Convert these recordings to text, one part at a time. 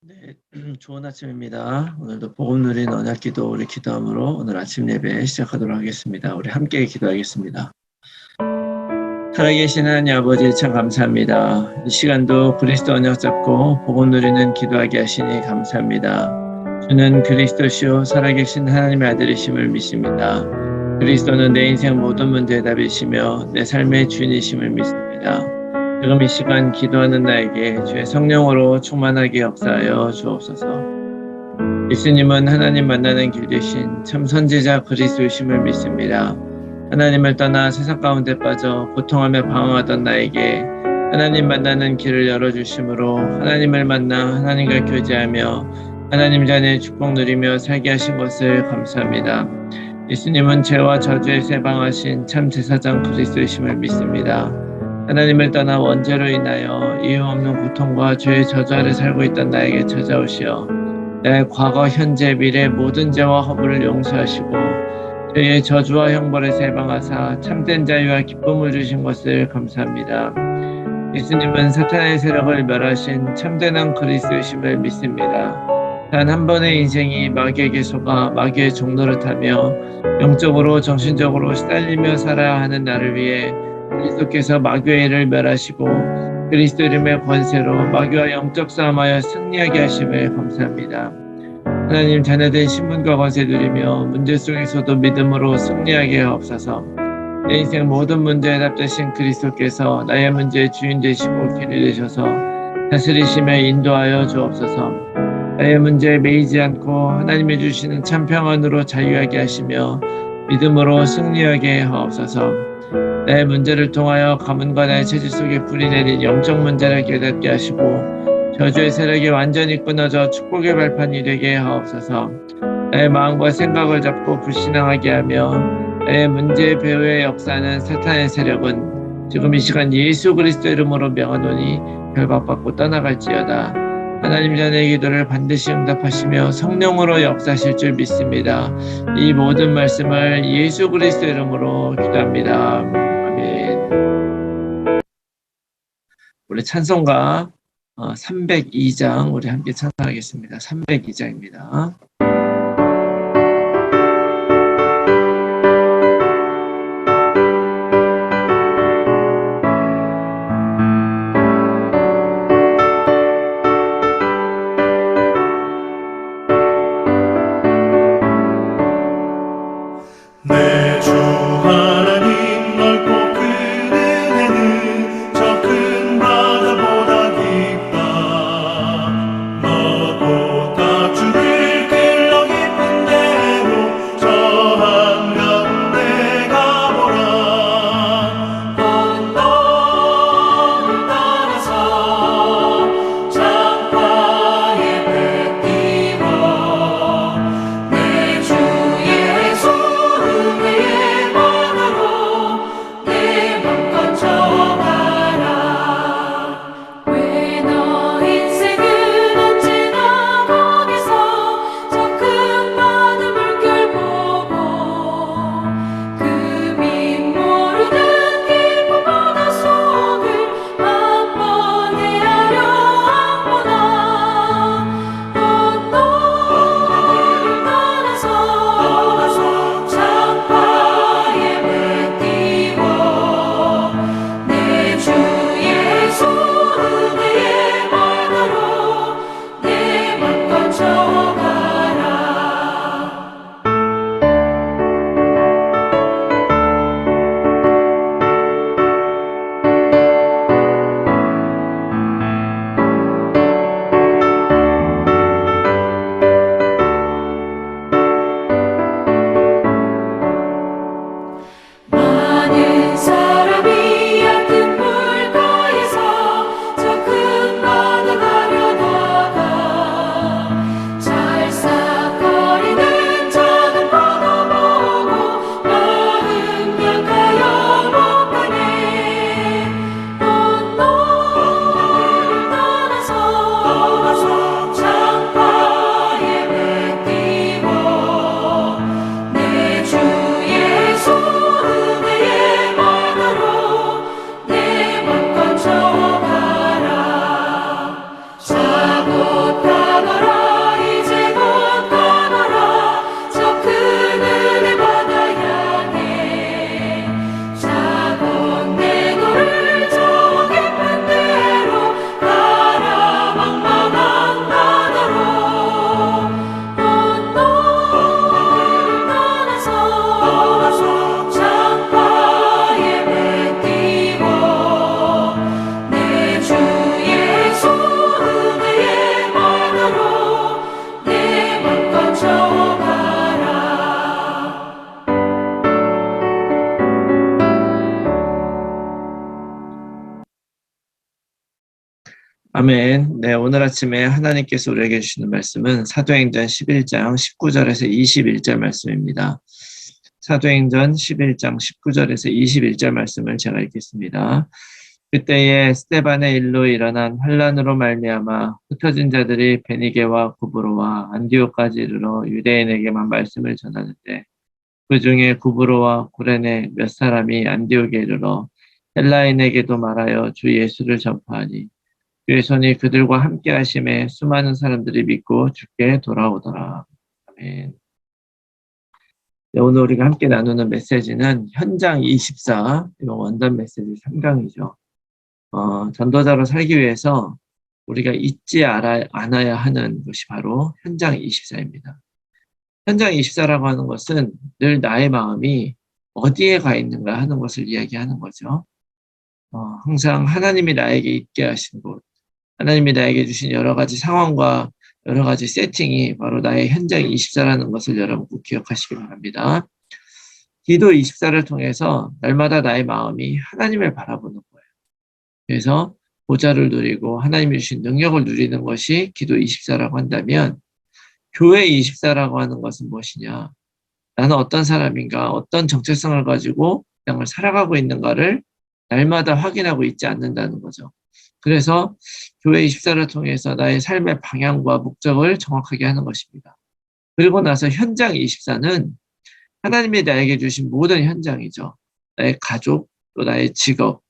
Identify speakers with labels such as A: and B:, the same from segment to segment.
A: 네, 좋은 아침입니다. 오늘도 복음 누린 언약기도 우리 기도함으로 오늘 아침 예배 시작하도록 하겠습니다. 우리 함께 기도하겠습니다. 살아계신 하나님 아버지 참 감사합니다. 이 시간도 그리스도 언약 잡고 복음 누리는 기도하게 하시니 감사합니다. 주는 그리스도시요 살아계신 하나님의 아들이심을 믿습니다. 그리스도는 내 인생 모든 문제의 답이시며 내 삶의 주인이심을 믿습니다. 지금 이 시간 기도하는 나에게 주의 성령으로 충만하게 역사하여 주옵소서. 예수님은 하나님 만나는 길 대신 참 선지자 그리스도이심을 믿습니다. 하나님을 떠나 세상 가운데 빠져 고통하며 방황하던 나에게 하나님 만나는 길을 열어주심으로 하나님을 만나 하나님과 교제하며 하나님 자녀의 축복 누리며 살게 하신 것을 감사합니다. 예수님은 죄와 저주에 해방하신 참 제사장 그리스도이심을 믿습니다. 하나님을 떠나 원죄로 인하여 이유 없는 고통과 죄의 저주 아래 살고 있던 나에게 찾아오시어 내 과거, 현재, 미래 모든 죄와 허물을 용서하시고 죄의 저주와 형벌에서 해방하사 참된 자유와 기쁨을 주신 것을 감사합니다. 예수님은 사탄의 세력을 멸하신 참된 그리스도이심을 믿습니다. 단 한 번의 인생이 마귀에게 속아 마귀의 종노릇하며 영적으로 정신적으로 시달리며 살아야 하는 나를 위해 그리스도께서 마귀의 일을 멸하시고 그리스도 이름의 권세로 마귀와 영적 싸움하여 승리하게 하심을 감사합니다. 하나님 자녀된 신분과 권세 누리며 문제 속에서도 믿음으로 승리하게 하옵소서. 내 인생 모든 문제에 답되신 그리스도께서 나의 문제의 주인 되시고 길이 되셔서 다스리시며 인도하여 주옵소서. 나의 문제에 매이지 않고 하나님이 주시는 참 평안으로 자유하게 하시며 믿음으로 승리하게 하옵소서. 내 문제를 통하여 가문과 나의 체질 속에 불이 내린 영적 문제를 깨닫게 하시고 저주의 세력이 완전히 끊어져 축복의 발판이 되게 하옵소서. 나의 마음과 생각을 잡고 불신앙하게 하며 나의 문제의 배후에 역사하는 사탄의 세력은 지금 이 시간 예수 그리스도 이름으로 명하노니 결박받고 떠나갈지어다. 하나님 자녀의 기도를 반드시 응답하시며 성령으로 역사하실 줄 믿습니다. 이 모든 말씀을 예수 그리스도 이름으로 기도합니다. 아멘. 우리 찬송가 302장 우리 함께 찬송하겠습니다. 302장입니다.
B: 너보다 주를
A: 아멘. 네, 오늘 아침에 하나님께서 우리에게 주시는 말씀은 사도행전 11장 19절에서 21절 말씀입니다. 사도행전 11장 19절에서 21절 말씀을 제가 읽겠습니다. 그때에 스데반의 일로 일어난 환란으로 말미암아 흩어진 자들이 베니게와 구브로와 안디오까지 이르러 유대인에게만 말씀을 전하는데 그 중에 구브로와 구레네 몇 사람이 안디옥에 이르러 헬라인에게도 말하여 주 예수를 전파하니 주의 손이 그들과 함께 하심에 수많은 사람들이 믿고 주께 돌아오더라. 아멘. 네, 오늘 우리가 함께 나누는 메시지는 현장 24, 이거 원단 메시지 3강이죠. 전도자로 살기 위해서 우리가 잊지 않아야 하는 것이 바로 현장 24입니다. 현장 24라고 하는 것은 늘 나의 마음이 어디에 가 있는가 하는 것을 이야기하는 거죠. 항상 하나님이 나에게 있게 하신 곳, 하나님이 나에게 주신 여러 가지 상황과 여러 가지 세팅이 바로 나의 현장 24라는 것을 여러분 꼭 기억하시기 바랍니다. 기도 24를 통해서 날마다 나의 마음이 하나님을 바라보는 거예요. 그래서 보좌를 누리고 하나님이 주신 능력을 누리는 것이 기도 24라고 한다면 교회 24라고 하는 것은 무엇이냐? 나는 어떤 사람인가, 어떤 정체성을 가지고 그냥 살아가고 있는가를 날마다 확인하고 있지 않는다는 거죠. 그래서 교회 24를 통해서 나의 삶의 방향과 목적을 정확하게 하는 것입니다. 그리고 나서 현장 24는 하나님이 나에게 주신 모든 현장이죠. 나의 가족, 또 나의 직업,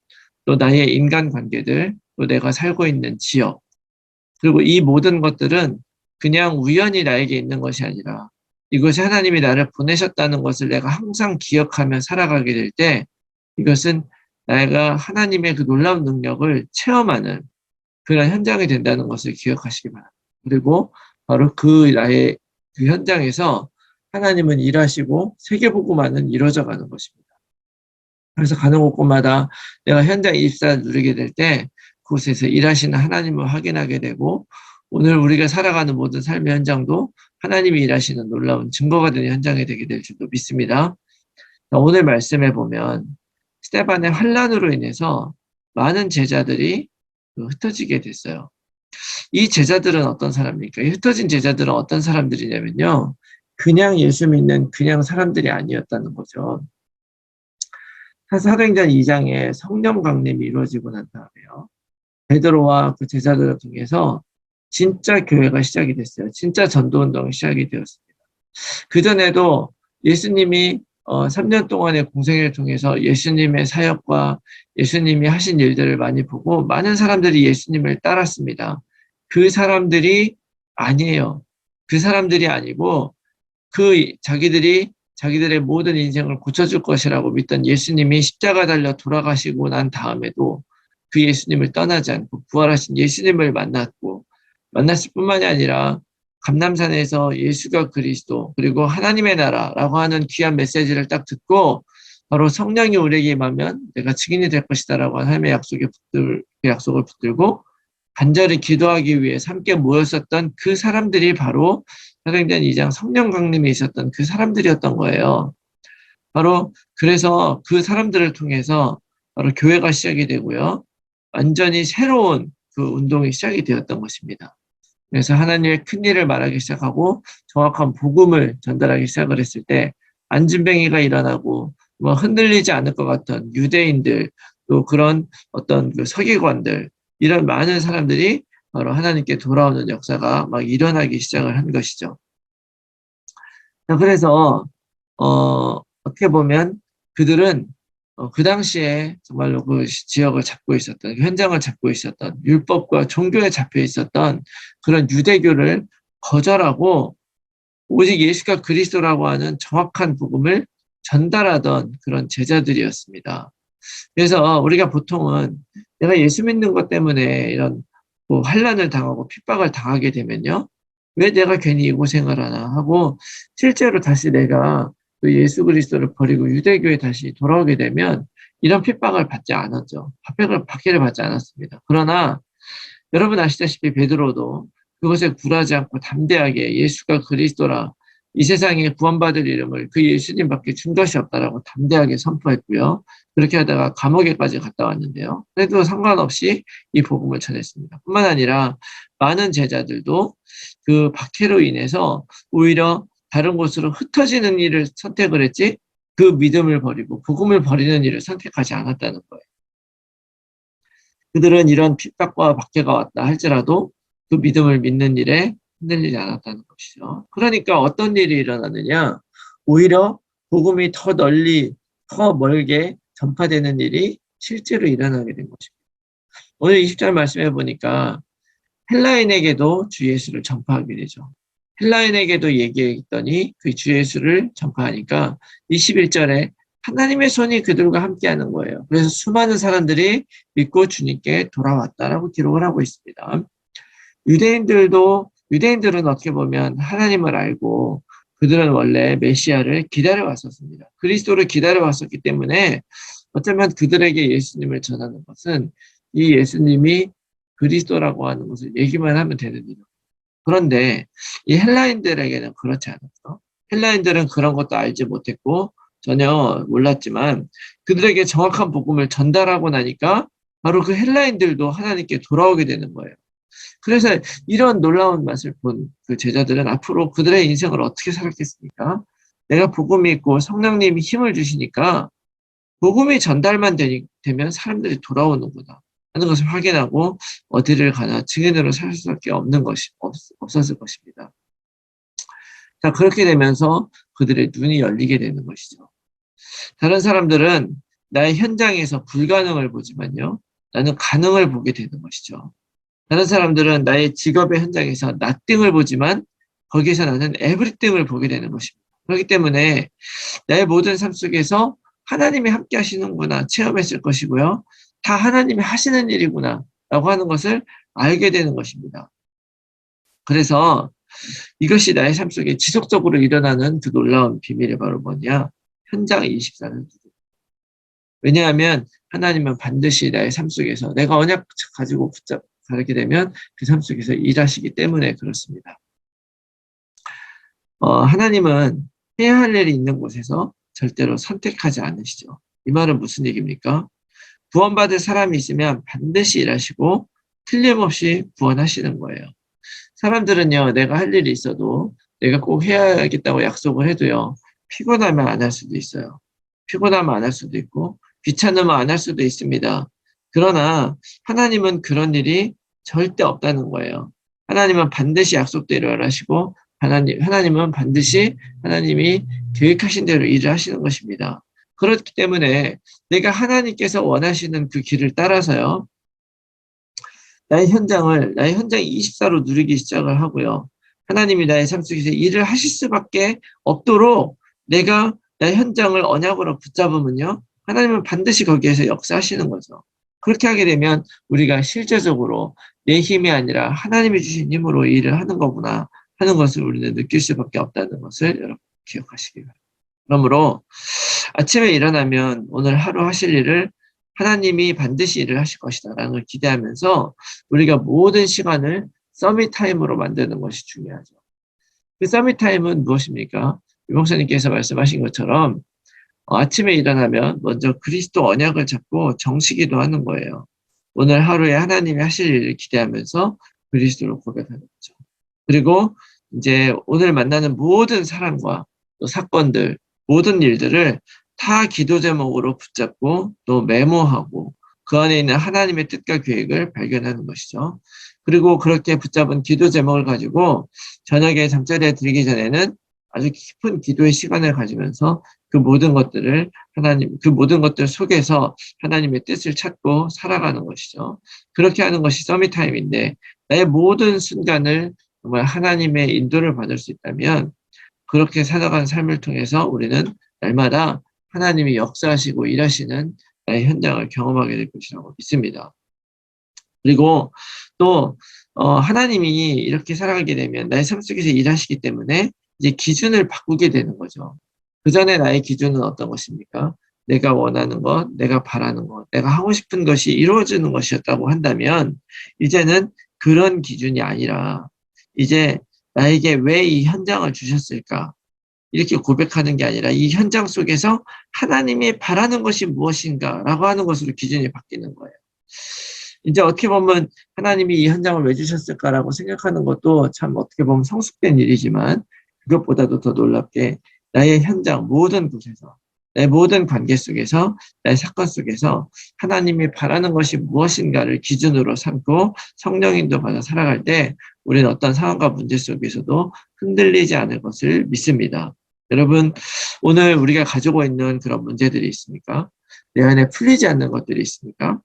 A: 또 나의 인간관계들, 또 내가 살고 있는 지역. 그리고 이 모든 것들은 그냥 우연히 나에게 있는 것이 아니라 이것이 하나님이 나를 보내셨다는 것을 내가 항상 기억하며 살아가게 될 때 이것은 내가 하나님의 그 놀라운 능력을 체험하는 그런 현장이 된다는 것을 기억하시기 바랍니다. 그리고 바로 나의 그 현장에서 하나님은 일하시고 세계복음화는 이루어져 가는 것입니다. 그래서 가는 곳곳마다 내가 현장 24를 누리게 될 때 그곳에서 일하시는 하나님을 확인하게 되고 오늘 우리가 살아가는 모든 삶의 현장도 하나님이 일하시는 놀라운 증거가 되는 현장이 되게 될 줄도 믿습니다. 오늘 말씀에 보면 스데반의 환란으로 인해서 많은 제자들이 흩어지게 됐어요. 이 제자들은 어떤 사람입니까? 이 흩어진 제자들은 어떤 사람들이냐면요. 그냥 예수 믿는 그냥 사람들이 아니었다는 거죠. 사도행전 2장에 성령 강림이 이루어지고 난 다음에요. 베드로와 그 제자들을 통해서 진짜 교회가 시작이 됐어요. 진짜 전도운동이 시작이 되었습니다. 그전에도 예수님이 3년 동안의 공생애를 통해서 예수님의 사역과 예수님이 하신 일들을 많이 보고 많은 사람들이 예수님을 따랐습니다. 그 사람들이 아니에요. 그 사람들이 아니고 자기들의 모든 인생을 고쳐줄 것이라고 믿던 예수님이 십자가 달려 돌아가시고 난 다음에도 그 예수님을 떠나지 않고 부활하신 예수님을 만났을 뿐만이 아니라 감람산에서 예수가 그리스도 그리고 하나님의 나라라고 하는 귀한 메시지를 딱 듣고 바로 성령이 우리에게 임하면 내가 증인이 될 것이다라고 하나님의 약속을 붙들고 간절히 기도하기 위해 함께 모였었던 그 사람들이 바로 사도행전 2장 성령 강림에 있었던 그 사람들이었던 거예요. 바로 그래서 그 사람들을 통해서 바로 교회가 시작이 되고요. 완전히 새로운 그 운동이 시작이 되었던 것입니다. 그래서 하나님의 큰 일을 말하기 시작하고 정확한 복음을 전달하기 시작을 했을 때 안진뱅이가 일어나고 흔들리지 않을 것 같은 유대인들 또 그런 어떤 그 서기관들 이런 많은 사람들이 바로 하나님께 돌아오는 역사가 막 일어나기 시작을 한 것이죠. 그래서 어떻게 보면 그들은 그 당시에 정말로 그 지역을 잡고 있었던, 현장을 잡고 있었던, 율법과 종교에 잡혀 있었던 그런 유대교를 거절하고 오직 예수가 그리스도라고 하는 정확한 복음을 전달하던 그런 제자들이었습니다. 그래서 우리가 보통은 내가 예수 믿는 것 때문에 이런 환난을 당하고 핍박을 당하게 되면요. 왜 내가 괜히 이 고생을 하나 하고 실제로 다시 내가 그 예수 그리스도를 버리고 유대교에 다시 돌아오게 되면 이런 핍박을 받지 않았죠. 박해를 받지 않았습니다. 그러나 여러분 아시다시피 베드로도 그것에 굴하지 않고 담대하게 예수가 그리스도라 이 세상에 구원받을 이름을 그 예수님밖에 준 것이 없다라고 담대하게 선포했고요. 그렇게 하다가 감옥에까지 갔다 왔는데요. 그래도 상관없이 이 복음을 전했습니다. 뿐만 아니라 많은 제자들도 그 박해로 인해서 오히려 다른 곳으로 흩어지는 일을 선택을 했지 그 믿음을 버리고 복음을 버리는 일을 선택하지 않았다는 거예요. 그들은 이런 핍박과 박해가 왔다 할지라도 그 믿음을 믿는 일에 흔들리지 않았다는 것이죠. 그러니까 어떤 일이 일어나느냐? 오히려 복음이 더 널리, 더 멀게 전파되는 일이 실제로 일어나게 된 것입니다. 오늘 20절 말씀해 보니까 헬라인에게도 주 예수를 전파하게 되죠. 헬라인에게도 얘기했더니 그 주 예수를 전파하니까 21절에 하나님의 손이 그들과 함께하는 거예요. 그래서 수많은 사람들이 믿고 주님께 돌아왔다라고 기록을 하고 있습니다. 유대인들은 어떻게 보면 하나님을 알고 그들은 원래 메시아를 기다려왔었습니다. 그리스도를 기다려왔었기 때문에 어쩌면 그들에게 예수님을 전하는 것은 이 예수님이 그리스도라고 하는 것을 얘기만 하면 되는 일이에요. 그런데 이 헬라인들에게는 그렇지 않았어. 헬라인들은 그런 것도 알지 못했고 전혀 몰랐지만 그들에게 정확한 복음을 전달하고 나니까 바로 그 헬라인들도 하나님께 돌아오게 되는 거예요. 그래서 이런 놀라운 맛을 본 그 제자들은 앞으로 그들의 인생을 어떻게 살았겠습니까? 내가 복음이 있고 성령님이 힘을 주시니까 복음이 전달만 되면 사람들이 돌아오는구나 하는 것을 확인하고 어디를 가나 증인으로 살 수밖에 없었을 것입니다. 자, 그렇게 되면서 그들의 눈이 열리게 되는 것이죠. 다른 사람들은 나의 현장에서 불가능을 보지만요, 나는 가능을 보게 되는 것이죠. 다른 사람들은 나의 직업의 현장에서 nothing을 보지만 거기에서 나는 everything을 보게 되는 것입니다. 그렇기 때문에 나의 모든 삶 속에서 하나님이 함께 하시는구나 체험했을 것이고요. 다 하나님이 하시는 일이구나 라고 하는 것을 알게 되는 것입니다. 그래서 이것이 나의 삶 속에 지속적으로 일어나는 그 놀라운 비밀이 바로 뭐냐? 현장 24는 왜냐하면 하나님은 반드시 나의 삶 속에서 내가 언약 가지고 가게 되면 그 삶 속에서 일하시기 때문에 그렇습니다. 하나님은 해야 할 일이 있는 곳에서 절대로 선택하지 않으시죠. 이 말은 무슨 얘기입니까? 구원받을 사람이 있으면 반드시 일하시고 틀림없이 구원하시는 거예요. 사람들은요, 내가 할 일이 있어도 내가 꼭 해야겠다고 약속을 해도요, 피곤하면 안 할 수도 있어요. 피곤하면 안 할 수도 있고 귀찮으면 안 할 수도 있습니다. 그러나 하나님은 그런 일이 절대 없다는 거예요. 하나님은 반드시 약속대로 일하시고 하나님은 반드시 하나님이 계획하신 대로 일을 하시는 것입니다. 그렇기 때문에 내가 하나님께서 원하시는 그 길을 따라서요. 나의 현장 24로 누리기 시작을 하고요. 하나님이 나의 삶 속에서 일을 하실 수밖에 없도록 내가 나의 현장을 언약으로 붙잡으면요. 하나님은 반드시 거기에서 역사하시는 거죠. 그렇게 하게 되면 우리가 실제적으로 내 힘이 아니라 하나님이 주신 힘으로 일을 하는 거구나 하는 것을 우리는 느낄 수밖에 없다는 것을 여러분 기억하시기 바랍니다. 그러므로 아침에 일어나면 오늘 하루 하실 일을 하나님이 반드시 일을 하실 것이다 라는 걸 기대하면서 우리가 모든 시간을 서밋 타임으로 만드는 것이 중요하죠. 그 서밋 타임은 무엇입니까? 유 목사님께서 말씀하신 것처럼 아침에 일어나면 먼저 그리스도 언약을 잡고 정식기도 하는 거예요. 오늘 하루에 하나님이 하실 일을 기대하면서 그리스도를 고백하는 거죠. 그리고 이제 오늘 만나는 모든 사람과 또 사건들, 모든 일들을 다 기도 제목으로 붙잡고 또 메모하고 그 안에 있는 하나님의 뜻과 계획을 발견하는 것이죠. 그리고 그렇게 붙잡은 기도 제목을 가지고 저녁에 잠자리에 들기 전에는 아주 깊은 기도의 시간을 가지면서 그 모든 것들 속에서 하나님의 뜻을 찾고 살아가는 것이죠. 그렇게 하는 것이 서밋타임인데 나의 모든 순간을 정말 하나님의 인도를 받을 수 있다면 그렇게 살아가는 삶을 통해서 우리는 날마다 하나님이 역사하시고 일하시는 나의 현장을 경험하게 될 것이라고 믿습니다. 그리고 또 하나님이 이렇게 살아가게 되면 나의 삶 속에서 일하시기 때문에 이제 기준을 바꾸게 되는 거죠. 그 전에 나의 기준은 어떤 것입니까? 내가 원하는 것, 내가 바라는 것, 내가 하고 싶은 것이 이루어지는 것이었다고 한다면 이제는 그런 기준이 아니라 이제 나에게 왜 이 현장을 주셨을까? 이렇게 고백하는 게 아니라 이 현장 속에서 하나님이 바라는 것이 무엇인가라고 하는 것으로 기준이 바뀌는 거예요. 이제 어떻게 보면 하나님이 이 현장을 왜 주셨을까라고 생각하는 것도 참 어떻게 보면 성숙된 일이지만 그것보다도 더 놀랍게 나의 현장 모든 곳에서 내 모든 관계 속에서 내 사건 속에서 하나님이 바라는 것이 무엇인가를 기준으로 삼고 성령인도 받아 살아갈 때 우리는 어떤 상황과 문제 속에서도 흔들리지 않을 것을 믿습니다. 여러분, 오늘 우리가 가지고 있는 그런 문제들이 있습니까? 내 안에 풀리지 않는 것들이 있습니까?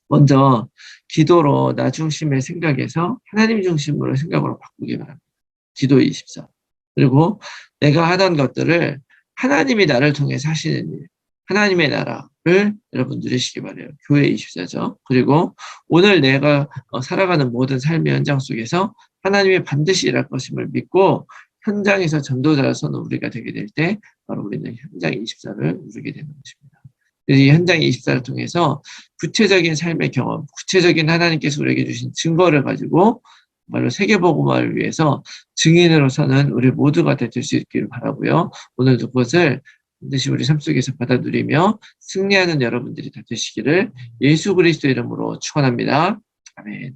A: 먼저 기도로 나 중심의 생각에서 하나님 중심으로 생각으로 바꾸기 바랍니다. 기도 24. 그리고 내가 하던 것들을 하나님이 나를 통해서 하시는 일, 하나님의 나라를 여러분 누리시기 바라요. 교회 24죠. 그리고 오늘 내가 살아가는 모든 삶의 현장 속에서 하나님이 반드시 일할 것임을 믿고 현장에서 전도자로서는 우리가 되게 될 때 바로 우리는 현장 24를 누리게 되는 것입니다. 이 현장 24를 통해서 구체적인 삶의 경험, 구체적인 하나님께서 우리에게 주신 증거를 가지고 정말로 세계복음화를 위해서 증인으로서는 우리 모두가 될 수 있기를 바라고요. 오늘도 그것을 반드시 우리 삶 속에서 받아 누리며 승리하는 여러분들이 다 되시기를 예수 그리스도 이름으로 축원합니다. 아멘.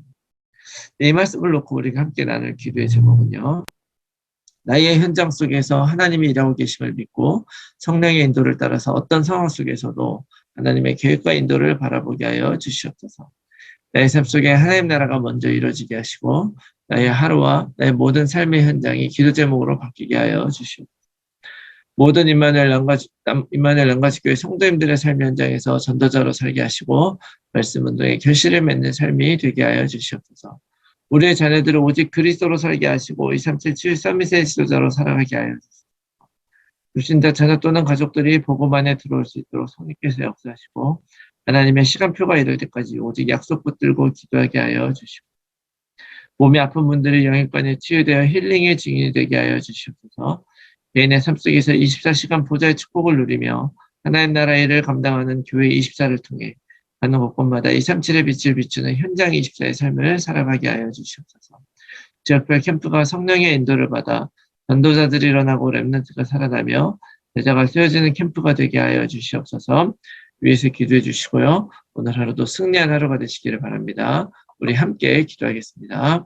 A: 네, 이 말씀을 놓고 우리가 함께 나눌 기도의 제목은요. 나의 현장 속에서 하나님이 일하고 계심을 믿고 성령의 인도를 따라서 어떤 상황 속에서도 하나님의 계획과 인도를 바라보게 하여 주시옵소서. 나의 삶 속에 하나님 나라가 먼저 이루어지게 하시고 나의 하루와 나의 모든 삶의 현장이 기도 제목으로 바뀌게 하여 주시옵소서. 모든 임마누엘 남가주교회 성도님들의 삶 현장에서 전도자로 살게 하시고 말씀 운동에 결실을 맺는 삶이 되게 하여 주시옵소서. 우리의 자녀들을 오직 그리스도로 살게 하시고 237 치유 서밋의 지도자로 살아가게 하여 주시옵소서. 불신자 자녀 또는 가족들이 복음 안에 들어올 수 있도록 성령께서 역사하시고 하나님의 시간표가 이룰 때까지 오직 약속 붙들고 기도하게 하여 주시옵소서. 몸이 아픈 분들이 영양간에 치유되어 힐링의 증인이 되게 하여 주시옵소서. 개인의 삶 속에서 24시간 보좌의 축복을 누리며 하나님 나라 일을 감당하는 교회 24를 통해 가는 곳곳마다 237의 빛을 비추는 현장 24의 삶을 살아가게 하여 주시옵소서. 지역별 캠프가 성령의 인도를 받아 전도자들이 일어나고 렘넌트가 살아나며 제자가 세워지는 캠프가 되게 하여 주시옵소서. 위에서 기도해 주시고요. 오늘 하루도 승리한 하루가 되시기를 바랍니다. 우리 함께 기도하겠습니다.